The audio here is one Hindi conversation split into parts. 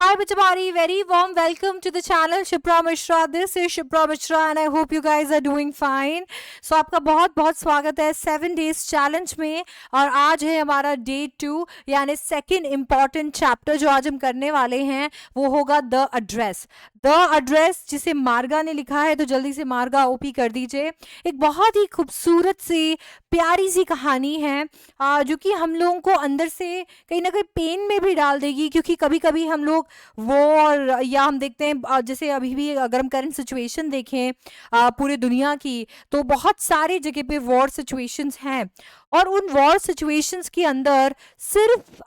Hi everybody, very warm welcome to the channel Shipra Mishra. This is Shipra Mishra and I hope you guys are doing fine. So आपका बहुत बहुत स्वागत है 7 days challenge में और आज है हमारा day 2 यानी सेकंड इम्पॉर्टेंट चैप्टर जो आज हम करने वाले हैं वो होगा द एड्रेस. द एड्रेस जिसे मार्गा ने लिखा है तो जल्दी से मार्गा ओपी कर दीजिए. एक बहुत ही खूबसूरत सी प्यारी सी कहानी है जो कि हम लोगों को अंदर से कहीं ना कहीं पेन में भी डाल देगी क्योंकि कभी कभी हम लोग वॉर या हम देखते हैं जैसे अभी भी अगर हम करंट सिचुएशन देखें पूरे दुनिया की तो बहुत सारे जगह पे वॉर सिचुएशंस हैं और उन वॉर सिचुएशंस के अंदर सिर्फ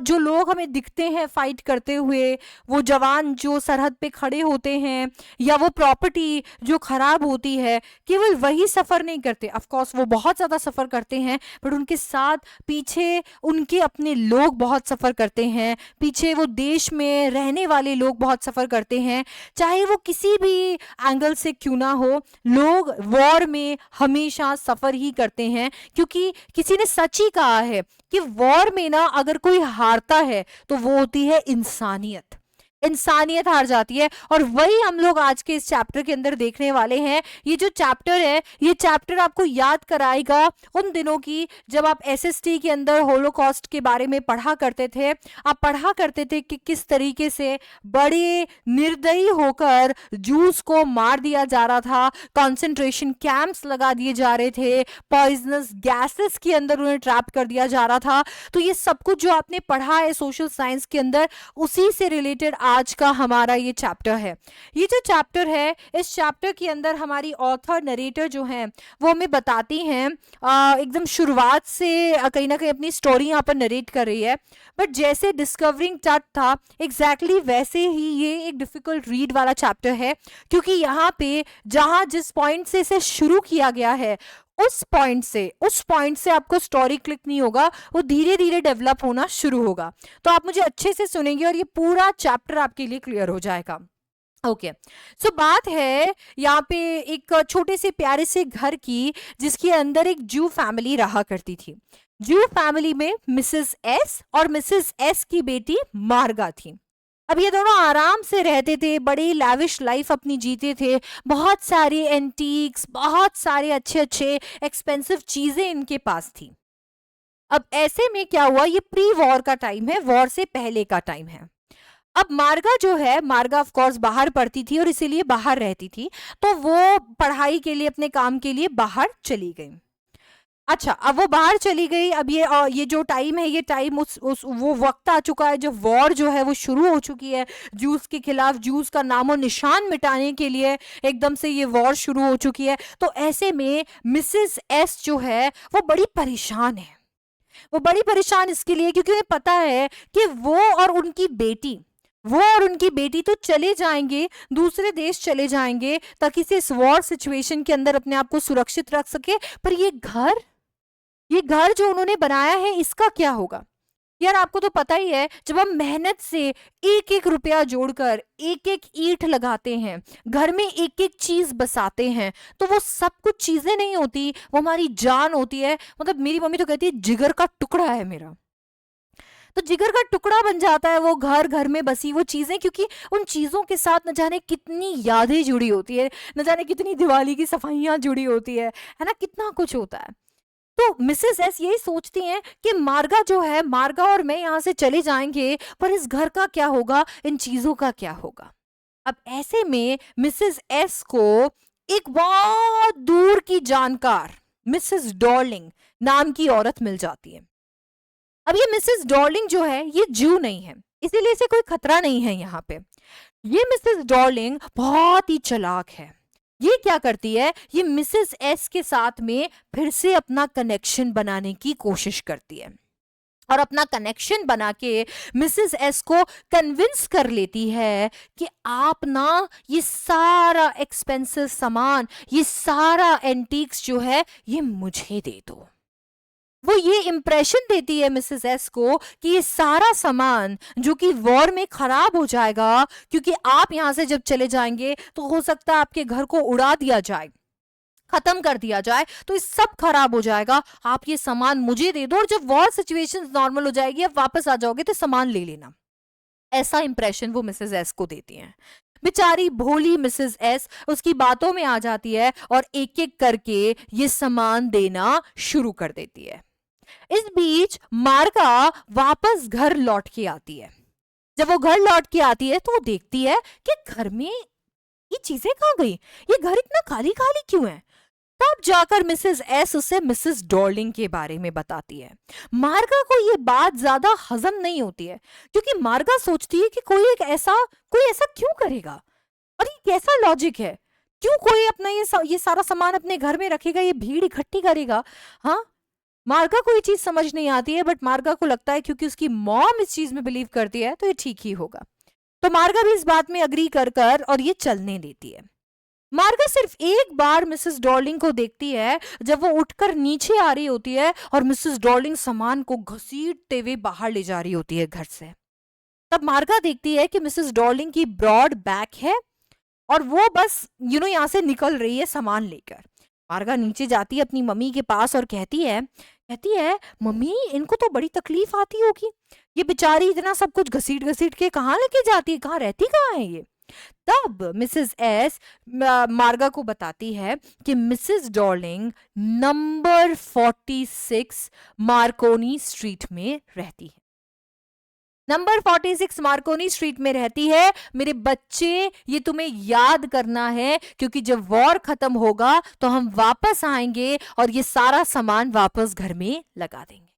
जो लोग हमें दिखते हैं फाइट करते हुए, वो जवान जो सरहद पे खड़े होते हैं या वो प्रॉपर्टी जो खराब होती है, केवल वही सफ़र नहीं करते. ऑफ कोर्स वो बहुत ज़्यादा सफ़र करते हैं बट उनके साथ पीछे उनके अपने लोग बहुत सफ़र करते हैं, पीछे वो देश में रहने वाले लोग बहुत सफ़र करते हैं. चाहे वो किसी भी एंगल से क्यों ना हो, लोग वॉर में हमेशा सफ़र ही करते हैं क्योंकि किसी ने सच ही कहा है कि वॉर में ना अगर कोई हारता है तो वो होती है इंसानियत. इंसानियत हार जाती है और वही हम लोग आज के इस चैप्टर के अंदर देखने वाले हैं. ये जो चैप्टर है ये चैप्टर आपको याद कराएगा उन दिनों की जब आप एसएसटी के अंदर होलोकॉस्ट के बारे में पढ़ा करते थे. आप पढ़ा करते थे कि किस तरीके से बड़े निर्दयी होकर जूस को मार दिया जा रहा था, कॉन्सेंट्रेशन कैंप्स लगा दिए जा रहे थे, पॉइजनस गैसेस के अंदर उन्हें ट्रैप कर दिया जा रहा था. तो ये सब कुछ जो आपने पढ़ा है सोशल साइंस के अंदर उसी से रिलेटेड आज का हमारा ये चैप्टर है. ये जो चैप्टर है इस चैप्टर के अंदर हमारी ऑथर नरेटर जो हैं वो हमें बताती हैं एकदम शुरुआत से कहीं ना कहीं अपनी स्टोरी यहाँ पर नरेट कर रही है. बट जैसे डिस्कवरिंग टच था एग्जैक्टली वैसे ही ये एक डिफिकल्ट रीड वाला चैप्टर है क्योंकि यहाँ पे जहाँ जिस पॉइंट से इसे शुरू किया गया है उस पॉइंट से आपको स्टोरी क्लिक नहीं होगा, वो धीरे धीरे डेवलप होना शुरू होगा. तो आप मुझे अच्छे से सुनेंगे और ये पूरा चैप्टर आपके लिए क्लियर हो जाएगा. ओके सो बात है यहाँ पे एक छोटे से प्यारे से घर की जिसके अंदर एक जू फैमिली रहा करती थी. जू फैमिली में मिसेस एस और मिसेस एस की बेटी मार्गा थी. अब ये दोनों आराम से रहते थे, बड़ी लैविश लाइफ अपनी जीते थे, बहुत सारे एंटीक्स, बहुत सारे अच्छे अच्छे एक्सपेंसिव चीजें इनके पास थी. अब ऐसे में क्या हुआ, ये प्री वॉर का टाइम है, वॉर से पहले का टाइम है. अब मार्गा जो है, मार्गा ऑफ कोर्स बाहर पढ़ती थी और इसीलिए बाहर रहती थी, तो वो पढ़ाई के लिए अपने काम के लिए बाहर चली गई. अच्छा, अब वो बाहर चली गई. अब ये जो टाइम है ये टाइम उस वो वक्त आ चुका है जब वॉर जो है वो शुरू हो चुकी है. जूस के खिलाफ, जूस का नामो निशान मिटाने के लिए एकदम से ये वॉर शुरू हो चुकी है. तो ऐसे में मिसेस एस जो है वो बड़ी परेशान है. वो बड़ी परेशान इसके लिए क्योंकि उन्हें पता है कि वो और उनकी बेटी तो चले जाएंगे, दूसरे देश चले जाएंगे ताकि से इस वॉर सिचुएशन के अंदर अपने आप को सुरक्षित रख सके. पर ये घर जो उन्होंने बनाया है इसका क्या होगा. यार आपको तो पता ही है जब हम मेहनत से एक एक रुपया जोड़कर एक एक ईंट लगाते हैं, घर में एक एक चीज बसाते हैं, तो वो सब कुछ चीजें नहीं होती, वो हमारी जान होती है. मतलब मेरी मम्मी तो कहती है जिगर का टुकड़ा है मेरा, तो जिगर का टुकड़ा बन जाता है वो घर में बसी वो चीजें, क्योंकि उन चीजों के साथ न जाने कितनी यादें जुड़ी होती है, न जाने कितनी दिवाली की सफाइयां जुड़ी होती है ना, कितना कुछ होता है. तो मिसेस एस यही सोचती हैं कि मार्गा जो है, मार्गा और मैं यहाँ से चले जाएंगे पर इस घर का क्या होगा, इन चीजों का क्या होगा. अब ऐसे में मिसेस एस को एक बहुत दूर की जानकार मिसेस डॉर्लिंग नाम की औरत मिल जाती है. अब ये मिसेस डॉर्लिंग जो है ये जू नहीं है, इसीलिए इसे कोई खतरा नहीं है यहाँ पे. ये मिसेस डॉर्लिंग बहुत ही चालाक है. ये क्या करती है, ये मिसेस एस के साथ में फिर से अपना कनेक्शन बनाने की कोशिश करती है और अपना कनेक्शन बना के मिसेस एस को कन्विंस कर लेती है कि आप ना ये सारा एक्सपेंसिव सामान, ये सारा एंटीक्स जो है ये मुझे दे दो. वो ये इंप्रेशन देती है मिसेस एस को कि ये सारा सामान जो कि वॉर में खराब हो जाएगा, क्योंकि आप यहां से जब चले जाएंगे तो हो सकता है आपके घर को उड़ा दिया जाए, खत्म कर दिया जाए, तो ये सब खराब हो जाएगा, आप ये सामान मुझे दे दो और जब वॉर सिचुएशन नॉर्मल हो जाएगी आप वापस आ जाओगे तो सामान ले लेना. ऐसा इंप्रेशन वो मिसेस एस को देती हैं। बेचारी भोली मिसेस एस उसकी बातों में आ जाती है और एक एक करके ये सामान देना शुरू कर देती है। इस बीच मार्गा वापस घर लौट के आती है। जब वो घर लौट के आती है तो वो देखती है कि घर में ये चीजें कहाँ गई, ये घर इतना खाली खाली क्यों है। तब जाकर मिसेस एस उसे मिसेस डॉर्लिंग के बारे में बताती है। मार्गा को ये बात ज्यादा हजम नहीं होती है, क्योंकि मार्गा सोचती है कि कोई ऐसा क्यों करेगा, और ये कैसा लॉजिक है, क्यों कोई अपना ये सारा सामान अपने घर में रखेगा, ये भीड़ इकट्ठी करेगा। हाँ, मार्गा को ये चीज समझ नहीं आती है, बट मार्गा को लगता है क्योंकि उसकी मॉम इस चीज में बिलीव करती है तो ये ठीक ही होगा। तो मार्गा भी इस बात में अग्री कर और ये चलने देती है। मार्गा सिर्फ एक बार मिसेस डॉर्लिंग को देखती है, जब वो उठकर नीचे आ रही होती है और मिसेस डॉर्लिंग सामान को घसीटते हुए बाहर ले जा रही होती है घर से। तब मार्गा देखती है कि मिसेस डॉर्लिंग की ब्रॉड बैक है और वो बस यहाँ से निकल रही है सामान लेकर। मार्गा नीचे जाती है अपनी मम्मी के पास और कहती है मम्मी, इनको तो बड़ी तकलीफ आती होगी, ये बेचारी इतना सब कुछ घसीट घसीट के कहाँ लेके जाती है, कहाँ रहती कहाँ है ये। तब मिसेस एस मार्गा को बताती है कि Mrs Darling number 46 Markovnikov street में रहती है। नंबर 46 मार्कोनी स्ट्रीट में रहती है। मेरे बच्चे, ये तुम्हें याद करना है, क्योंकि जब वॉर खत्म होगा तो हम वापस आएंगे और ये सारा सामान वापस घर में लगा देंगे।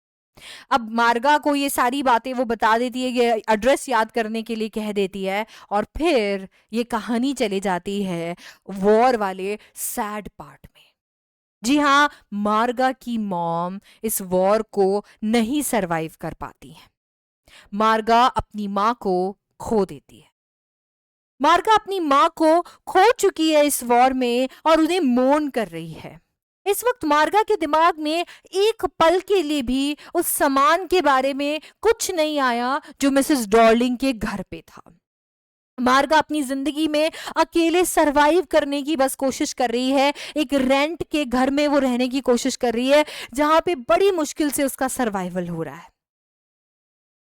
अब मार्गा को ये सारी बातें वो बता देती है, ये एड्रेस याद करने के लिए कह देती है, और फिर ये कहानी चली जाती है वॉर वाले सैड पार्ट में। जी हाँ, मार्गा की मॉम इस वॉर को नहीं सरवाइव कर पाती है। मार्गा अपनी माँ को खो देती है। मार्गा अपनी माँ को खो चुकी है इस वॉर में और उन्हें मोर्न कर रही है। इस वक्त मार्गा के दिमाग में एक पल के लिए भी उस सामान के बारे में कुछ नहीं आया जो मिसेस डॉर्लिंग के घर पे था। मार्गा अपनी जिंदगी में अकेले सरवाइव करने की बस कोशिश कर रही है। एक रेंट के घर में वो रहने की कोशिश कर रही है, जहां पे बड़ी मुश्किल से उसका सर्वाइवल हो रहा है।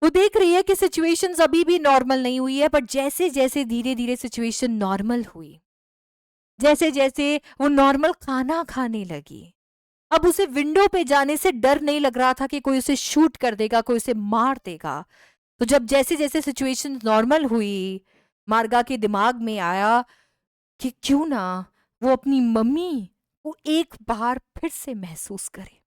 वो देख रही है कि सिचुएशंस अभी भी नॉर्मल नहीं हुई है, बट जैसे जैसे धीरे धीरे सिचुएशन नॉर्मल हुई, जैसे जैसे वो नॉर्मल खाना खाने लगी, अब उसे विंडो पे जाने से डर नहीं लग रहा था कि कोई उसे शूट कर देगा, कोई उसे मार देगा। तो जब जैसे जैसे सिचुएशन नॉर्मल हुई, मार्गा के दिमाग में आया कि क्यों ना वो अपनी मम्मी को एक बार फिर से महसूस करे,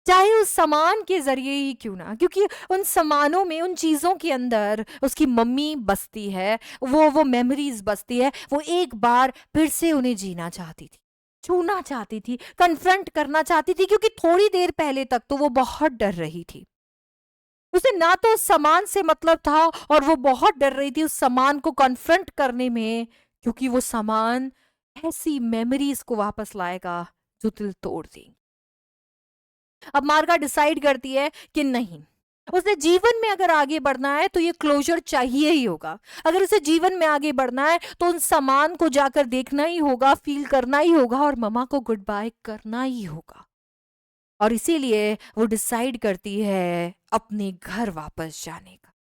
चाहे उस सामान के जरिए ही क्यों ना, क्योंकि उन सामानों में, उन चीजों के अंदर उसकी मम्मी बसती है, वो मेमोरीज बसती है। वो एक बार फिर से उन्हें जीना चाहती थी, छूना चाहती थी, कन्फ्रंट करना चाहती थी, क्योंकि थोड़ी देर पहले तक तो वो बहुत डर रही थी। उसे ना तो उस सामान से मतलब था और वो बहुत डर रही थी उस सामान को कन्फ्रंट करने में, क्योंकि वो सामान ऐसी मेमोरीज को वापस लाएगा जो दिल तोड़ देंगी। अब मार्गा डिसाइड करती है कि नहीं, उसे जीवन में अगर आगे बढ़ना है तो ये क्लोजर चाहिए ही होगा। अगर उसे जीवन में आगे बढ़ना है तो उन सामान को जाकर देखना ही होगा, फील करना ही होगा और मम्मा को गुड बाय करना ही होगा। और इसीलिए वो डिसाइड करती है अपने घर वापस जाने का।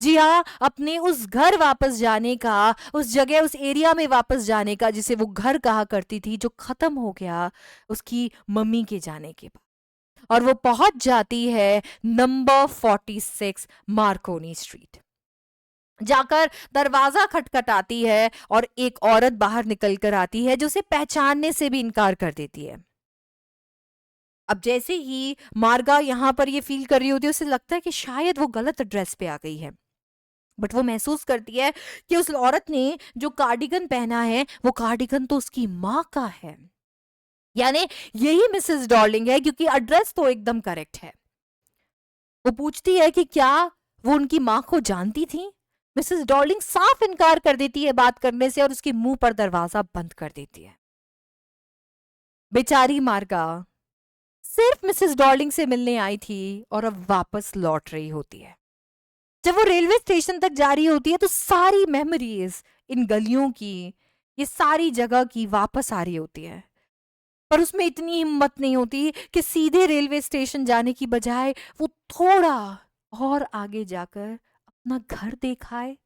जी हाँ, अपने उस घर वापस जाने का, उस जगह, उस एरिया में वापस जाने का जिसे वो घर कहा करती थी, जो खत्म हो गया उसकी मम्मी के जाने के बाद। और वो पहुंच जाती है नंबर 46 मार्कोनी स्ट्रीट। जाकर दरवाजा खटखटाती है और एक औरत बाहर निकल कर आती है जो उसे पहचानने से भी इनकार कर देती है। अब जैसे ही मार्गा यहां पर ये फील कर रही होती है, उसे लगता है कि शायद वो गलत एड्रेस पे आ गई है, बट वो महसूस करती है कि उस औरत ने जो कार्डिगन पहना है वो कार्डिगन तो उसकी माँ का है, यानी यही मिसेस डॉर्लिंग है, क्योंकि एड्रेस तो एकदम करेक्ट है। वो पूछती है कि क्या वो उनकी माँ को जानती थी। मिसेस डॉर्लिंग साफ इनकार कर देती है बात करने से और उसके मुंह पर दरवाजा बंद कर देती है। बेचारी मार्गा सिर्फ मिसेस डॉर्लिंग से मिलने आई थी और अब वापस लौट रही होती है। जब वो रेलवे स्टेशन तक जा रही होती है तो सारी मेमोरीज इन गलियों की, ये सारी जगह की वापस आ रही होती है, पर उसमें इतनी हिम्मत नहीं होती कि सीधे रेलवे स्टेशन जाने की बजाय वो थोड़ा और आगे जाकर अपना घर देखा है,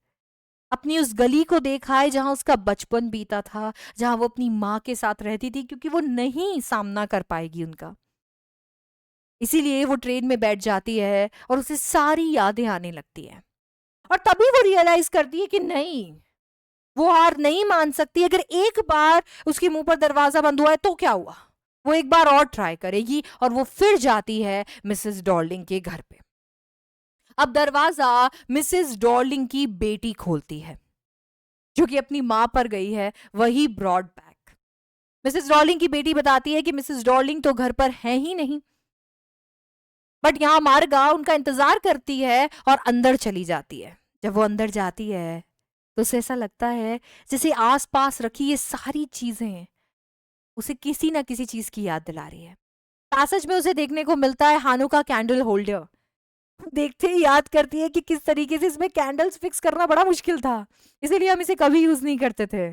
अपनी उस गली को देखा है जहां उसका बचपन बीता था, जहां वो अपनी माँ के साथ रहती थी, क्योंकि वो नहीं सामना कर पाएगी उनका, इसीलिए वो ट्रेन में बैठ जाती है और उसे सारी यादें आने लगती है। और तभी वो रियलाइज करती है कि नहीं, वो हार नहीं मान सकती। अगर एक बार उसके मुंह पर दरवाजा बंद हुआ है तो क्या हुआ, वो एक बार और ट्राई करेगी और वो फिर जाती है मिसेस डॉर्लिंग के घर पे। अब दरवाजा मिसेस डॉर्लिंग की बेटी खोलती है, जो कि अपनी मां पर गई है, वही ब्रॉड बैक। मिसेस डॉर्लिंग की बेटी बताती है कि मिसेस डॉर्लिंग तो घर पर है ही नहीं, बट यहाँ मार्गा उनका इंतजार करती है और अंदर चली जाती है। जब वो अंदर जाती है तो उसे ऐसा लगता है जैसे आसपास रखी ये सारी चीजें उसे किसी ना किसी चीज की याद दिला रही है। पैसेज में उसे देखने को मिलता है हानुका कैंडल होल्डर। देखते ही याद करती है कि किस तरीके से इसमें कैंडल्स फिक्स करना बड़ा मुश्किल था, इसीलिए हम इसे कभी यूज नहीं करते थे।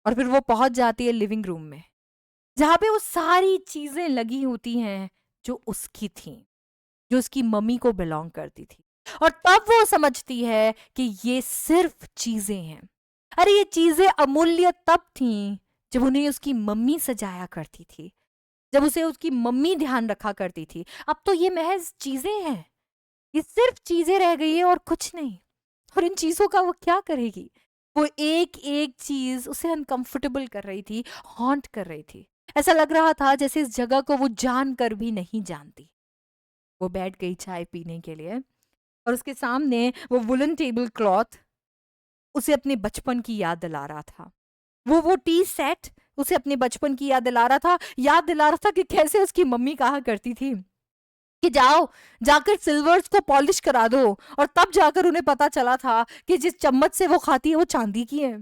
और फिर वो पहुंच जाती है लिविंग रूम में, जहां पे वो सारी चीजें लगी होती हैं जो उसकी थी, जो उसकी मम्मी को बिलोंग करती थी। और तब वो समझती है कि ये सिर्फ चीजें हैं। अरे ये चीजें अमूल्य तब थीं जब उन्हें उसकी मम्मी सजाया करती थी, जब उसे उसकी मम्मी ध्यान रखा करती थी। अब तो ये महज चीजें हैं, ये सिर्फ चीजें रह गई है और कुछ नहीं। और इन चीजों का वो क्या करेगी? वो एक एक चीज उसे अनकंफर्टेबल कर रही थी, हॉन्ट कर रही थी। ऐसा लग रहा था जैसे इस जगह को वो जान कर भी नहीं जानती। वो बैठ गई चाय पीने के लिए और उसके सामने वो वुलन टेबल क्लॉथ उसे अपने बचपन की याद दिला रहा था। वो टी सेट उसे अपने बचपन की याद दिला रहा था। याद दिला रहा था कि कैसे उसकी मम्मी कहा करती थी कि जाओ जाकर सिल्वर्स को पॉलिश करा दो, और तब जाकर उन्हें पता चला था कि जिस चम्मच से वो खाती है वो चांदी की है।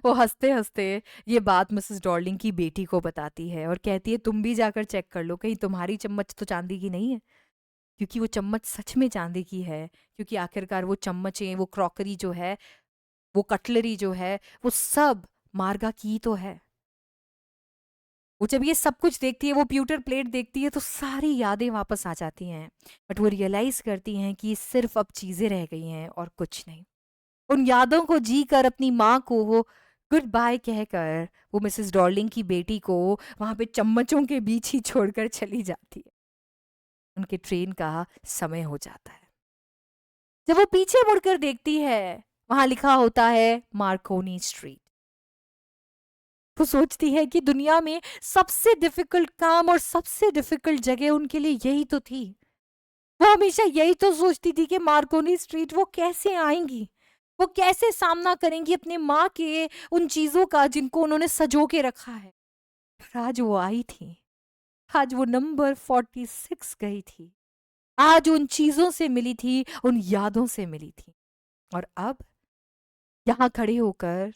वो हंसते हंसते ये बात मिसेस डॉर्लिंग की बेटी को बताती है और कहती है तुम भी जाकर चेक कर लो, कहीं तुम्हारी चम्मच तो चांदी की नहीं है। क्योंकि वो चम्मच सच में चांदी की है, क्योंकि आखिरकार वो चम्मचें, वो क्रॉकरी जो है, वो कटलरी जो है, वो सब मार्गा की तो है। वो जब ये सब कुछ देखती है, वो प्यूटर प्लेट देखती है, तो सारी यादें वापस आ जाती हैं। बट वो रियलाइज करती हैं कि सिर्फ अब चीजें रह गई हैं और कुछ नहीं। उन यादों को जी कर अपनी माँ को वो गुड बाय कहकर वो मिसेस डॉर्लिंग की बेटी को वहां पे चम्मचों के बीच ही छोड़कर चली जाती है। उनके ट्रेन का समय हो जाता है। जब वो पीछे मुड़कर देखती है, वहां लिखा होता है मार्कोनी स्ट्रीट। वो सोचती है कि दुनिया में सबसे डिफिकल्ट काम और सबसे डिफिकल्ट जगह उनके लिए यही तो थी। वो हमेशा यही तो सोचती थी कि मार्कोनी स्ट्रीट वो कैसे आएंगी, वो कैसे सामना करेंगी अपने माँ के उन चीजों का जिनको उन्होंने सजो के रखा है। पर आज वो आई थी, आज वो नंबर 46 गई थी, आज उन चीजों से मिली थी, उन यादों से मिली थी। और अब यहाँ खड़े होकर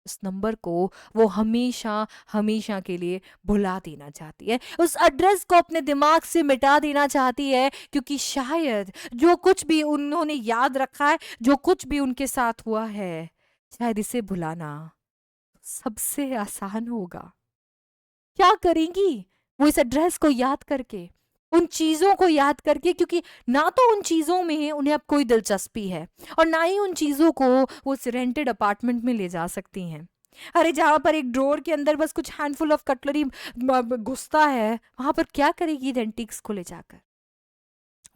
उस नंबर को वो हमेशा हमेशा के लिए भुला देना चाहती है, उस एड्रेस को अपने दिमाग से मिटा देना चाहती है, क्योंकि शायद जो कुछ भी उन्होंने याद रखा है, जो कुछ भी उनके साथ हुआ है, शायद इसे भुलाना सबसे आसान होगा। क्या करेंगी वो इस एड्रेस को याद करके, उन चीजों को याद करके? क्योंकि ना तो उन चीजों में उन्हें अब कोई दिलचस्पी है और ना ही उन चीजों को वो उस रेंटेड अपार्टमेंट में ले जा सकती हैं। अरे जहां पर एक ड्रोर के अंदर बस कुछ हैंडफुल ऑफ कटलरी घुसता है, वहां पर क्या करेगी रेंटिक्स को ले जाकर?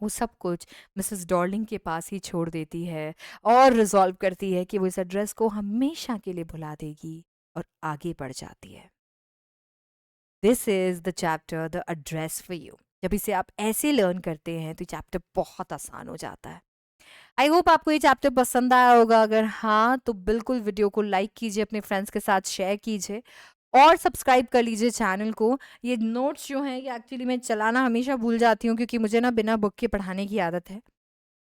वो सब कुछ मिसेस डॉर्लिंग के पास ही छोड़ देती है और रिजॉल्व करती है कि वो इस एड्रेस को हमेशा के लिए भुला देगी और आगे बढ़ जाती है। This is the chapter the address for you. जब इसे आप ऐसे लर्न करते हैं तो चैप्टर बहुत आसान हो जाता है। आई होप आपको ये चैप्टर पसंद आया होगा। अगर हाँ तो बिल्कुल वीडियो को लाइक कीजिए, अपने फ्रेंड्स के साथ शेयर कीजिए और सब्सक्राइब कर लीजिए चैनल को। ये नोट्स जो हैं ये एक्चुअली मैं चलाना हमेशा भूल जाती हूँ, क्योंकि मुझे ना बिना बुक के पढ़ाने की आदत है,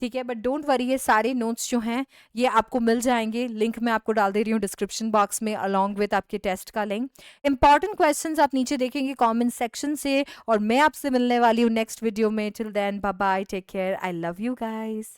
ठीक है। बट डोंट वरी, ये सारे नोट्स जो हैं ये आपको मिल जाएंगे। लिंक मैं आपको डाल दे रही हूँ डिस्क्रिप्शन बॉक्स में, अलॉन्ग विद आपके टेस्ट का लिंक। इंपॉर्टेंट क्वेश्चंस आप नीचे देखेंगे कमेंट सेक्शन से, और मैं आपसे मिलने वाली हूँ नेक्स्ट वीडियो में। Till then bye bye, take care, I love you guys.